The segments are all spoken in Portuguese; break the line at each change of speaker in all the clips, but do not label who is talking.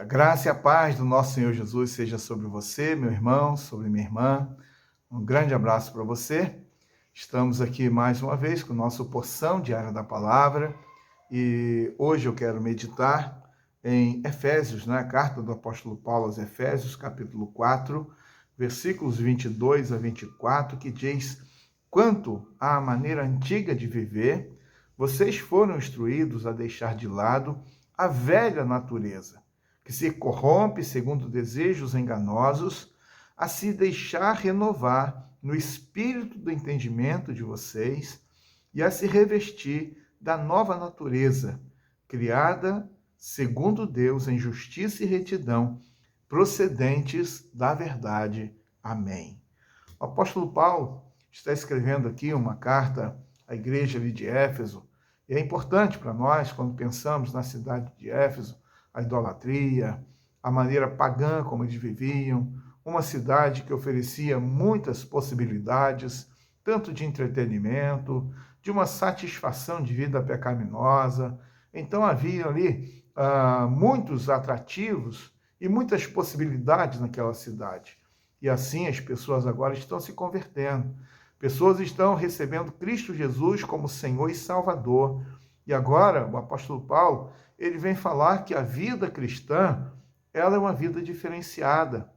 Graça e a paz do nosso Senhor Jesus seja sobre você, meu irmão, sobre minha irmã. Um grande abraço para você. Estamos aqui mais uma vez com nossa porção diária da palavra e hoje eu quero meditar em Efésios, a carta do apóstolo Paulo aos Efésios, capítulo 4, versículos 22 a 24, que diz: quanto à maneira antiga de viver, vocês foram instruídos a deixar de lado a velha natureza, que se corrompe segundo desejos enganosos, a se deixar renovar no espírito do entendimento de vocês e a se revestir da nova natureza, criada segundo Deus em justiça e retidão, procedentes da verdade. Amém. O apóstolo Paulo está escrevendo aqui uma carta à igreja ali de Éfeso, e é importante para nós, quando pensamos na cidade de Éfeso, a idolatria, a maneira pagã como eles viviam, uma cidade que oferecia muitas possibilidades, tanto de entretenimento, de uma satisfação de vida pecaminosa. Então havia ali muitos atrativos e muitas possibilidades naquela cidade. E assim as pessoas agora estão se convertendo. Pessoas estão recebendo Cristo Jesus como Senhor e Salvador. E agora o apóstolo Paulo, ele vem falar que a vida cristã, ela é uma vida diferenciada.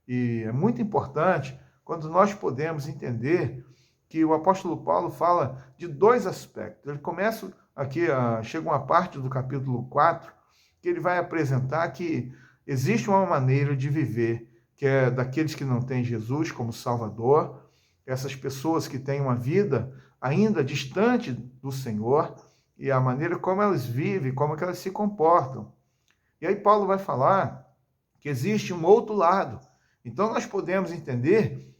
E é muito importante quando nós podemos entender que o apóstolo Paulo fala de dois aspectos. Ele começa aqui, chega uma parte do capítulo 4, que ele vai apresentar que existe uma maneira de viver, que é daqueles que não têm Jesus como Salvador, essas pessoas que têm uma vida ainda distante do Senhor, e a maneira como elas vivem, como que elas se comportam. E aí Paulo vai falar que existe um outro lado. Então nós podemos entender,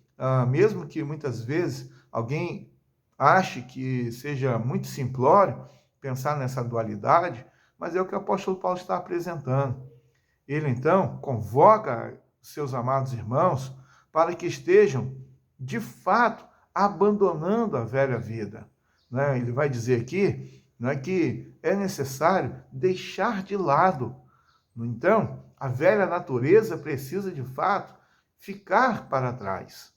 mesmo que muitas vezes alguém ache que seja muito simplório pensar nessa dualidade, mas é o que o apóstolo Paulo está apresentando. Ele então convoca seus amados irmãos para que estejam, de fato, abandonando a velha vida. Ele vai dizer aqui que é necessário deixar de lado. Então, a velha natureza precisa, de fato, ficar para trás.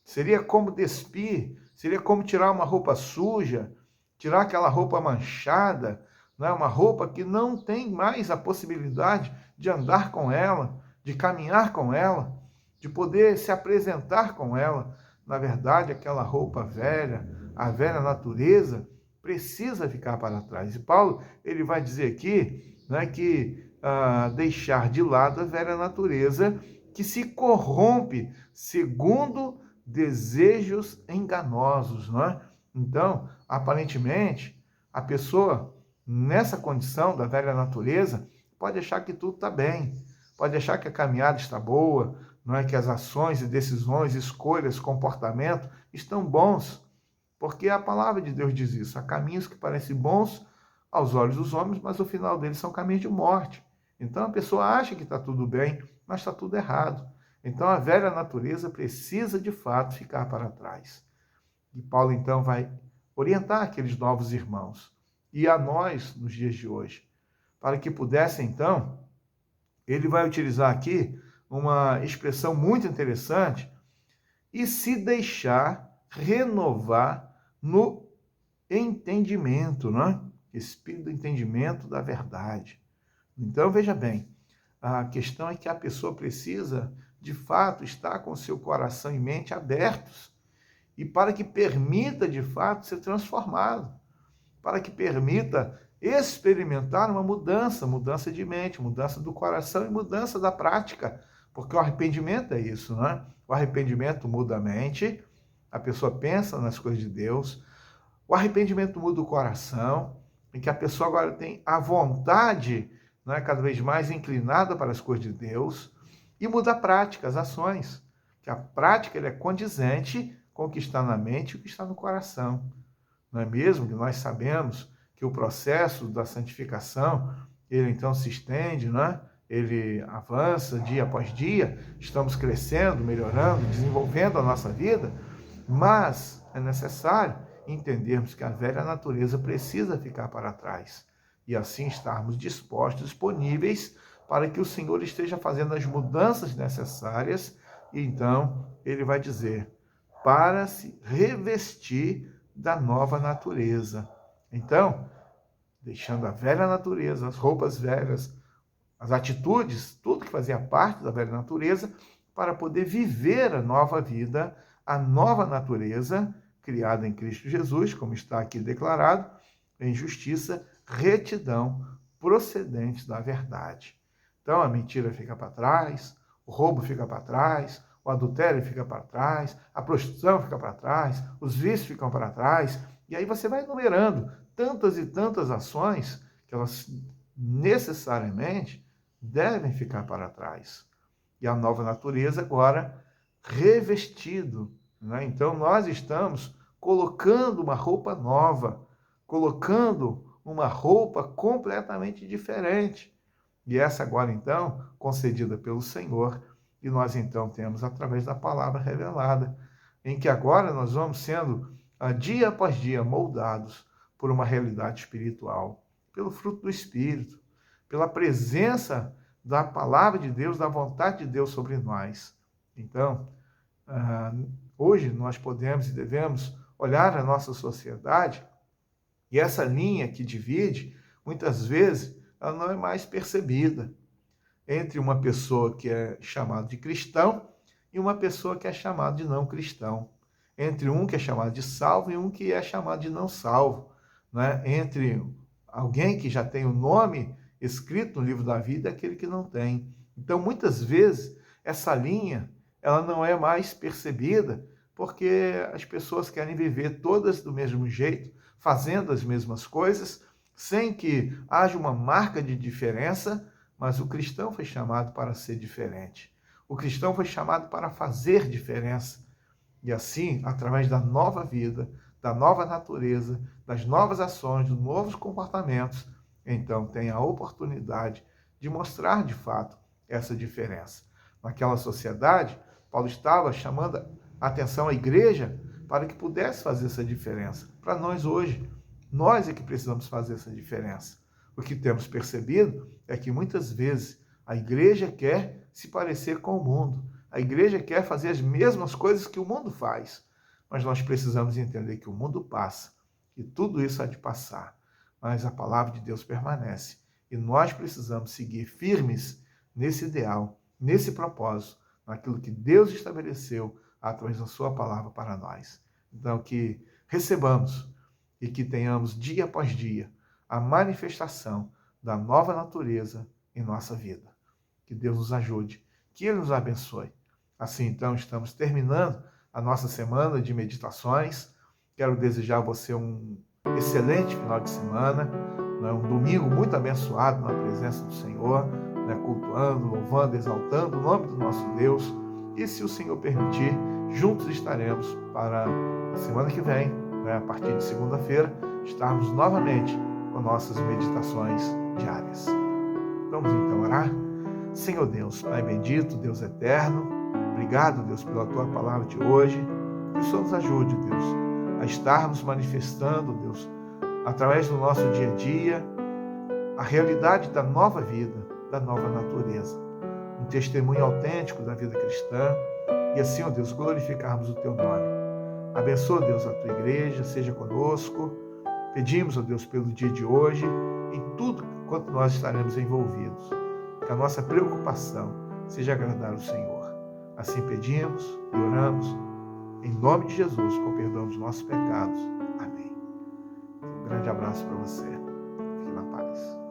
Seria como despir, seria como tirar uma roupa suja, tirar aquela roupa manchada, uma roupa que não tem mais a possibilidade de andar com ela, de caminhar com ela, de poder se apresentar com ela. Na verdade, aquela roupa velha, a velha natureza, precisa ficar para trás. E Paulo, ele vai dizer aqui que deixar de lado a velha natureza que se corrompe segundo desejos enganosos. Então, aparentemente, a pessoa, nessa condição da velha natureza, pode achar que tudo está bem, pode achar que a caminhada está boa, que as ações e decisões, escolhas, comportamento estão bons, porque a palavra de Deus diz isso. Há caminhos que parecem bons aos olhos dos homens, mas o final deles são caminhos de morte. Então a pessoa acha que está tudo bem, mas está tudo errado. Então a velha natureza precisa de fato ficar para trás. E Paulo então vai orientar aqueles novos irmãos e a nós nos dias de hoje, para que pudessem então, ele vai utilizar aqui uma expressão muito interessante, e se deixar renovar no entendimento, Espírito do entendimento da verdade. Então, veja bem, a questão é que a pessoa precisa, de fato, estar com seu coração e mente abertos, e para que permita, de fato, ser transformado, para que permita experimentar uma mudança de mente, mudança do coração e mudança da prática, porque o arrependimento é isso, O arrependimento muda a mente, a pessoa pensa nas coisas de Deus, o arrependimento muda o coração, em que a pessoa agora tem a vontade, cada vez mais inclinada para as coisas de Deus, e muda a prática, as ações, que a prática é condizente com o que está na mente e o que está no coração. Não é mesmo que nós sabemos que o processo da santificação, ele então se estende, ele avança dia após dia, estamos crescendo, melhorando, desenvolvendo a nossa vida, mas é necessário entendermos que a velha natureza precisa ficar para trás e assim estarmos dispostos, disponíveis para que o Senhor esteja fazendo as mudanças necessárias, e então ele vai dizer, para se revestir da nova natureza. Então, deixando a velha natureza, as roupas velhas, as atitudes, tudo que fazia parte da velha natureza, para poder viver a nova vida, a nova natureza, criada em Cristo Jesus, como está aqui declarado, em justiça, retidão, procedentes da verdade. Então, a mentira fica para trás, o roubo fica para trás, o adultério fica para trás, a prostituição fica para trás, os vícios ficam para trás, e aí você vai enumerando tantas e tantas ações que elas necessariamente devem ficar para trás. E a nova natureza agora revestido, né? Então nós estamos colocando uma roupa nova, colocando uma roupa completamente diferente. E essa agora então, concedida pelo Senhor, e nós então temos através da palavra revelada, em que agora nós vamos sendo, dia após dia, moldados por uma realidade espiritual, pelo fruto do Espírito, pela presença da palavra de Deus, da vontade de Deus sobre nós. Então, hoje nós podemos e devemos olhar a nossa sociedade, e essa linha que divide, muitas vezes, ela não é mais percebida entre uma pessoa que é chamada de cristão e uma pessoa que é chamada de não cristão. Entre um que é chamado de salvo e um que é chamado de não salvo. Né? Entre alguém que já tem o nome escrito no livro da vida e aquele que não tem. Então, muitas vezes, essa linha ela não é mais percebida porque as pessoas querem viver todas do mesmo jeito, fazendo as mesmas coisas, sem que haja uma marca de diferença, mas o cristão foi chamado para ser diferente. O cristão foi chamado para fazer diferença. E assim, através da nova vida, da nova natureza, das novas ações, dos novos comportamentos, então tem a oportunidade de mostrar de fato essa diferença. Naquela sociedade, Paulo estava chamando a atenção à igreja para que pudesse fazer essa diferença. Para nós hoje, nós é que precisamos fazer essa diferença. O que temos percebido é que muitas vezes a igreja quer se parecer com o mundo. A igreja quer fazer as mesmas coisas que o mundo faz. Mas nós precisamos entender que o mundo passa, e tudo isso há de passar. Mas a palavra de Deus permanece. E nós precisamos seguir firmes nesse ideal, nesse propósito, naquilo que Deus estabeleceu através da sua palavra para nós. Então, que recebamos e que tenhamos dia após dia a manifestação da nova natureza em nossa vida. Que Deus nos ajude, que Ele nos abençoe. Assim, então, estamos terminando a nossa semana de meditações. Quero desejar a você um excelente final de semana, um domingo muito abençoado na presença do Senhor, cultuando, louvando, exaltando o nome do nosso Deus. E se o Senhor permitir, juntos estaremos para a semana que vem, a partir de segunda-feira, estarmos novamente com nossas meditações diárias. Vamos então orar? Senhor Deus, Pai bendito, Deus eterno, obrigado, Deus, pela Tua palavra de hoje. Que o Senhor nos ajude, Deus, a estarmos manifestando, Deus, através do nosso dia a dia, a realidade da nova vida, da nova natureza. Um testemunho autêntico da vida cristã e assim, ó Deus, glorificarmos o Teu nome. Abençoa, Deus, a Tua igreja, seja conosco. Pedimos, ó Deus, pelo dia de hoje, em tudo quanto nós estaremos envolvidos. Que a nossa preocupação seja agradar o Senhor. Assim pedimos e oramos, em nome de Jesus, com perdão dos nossos pecados. Amém. Um grande abraço para você. Fique na paz.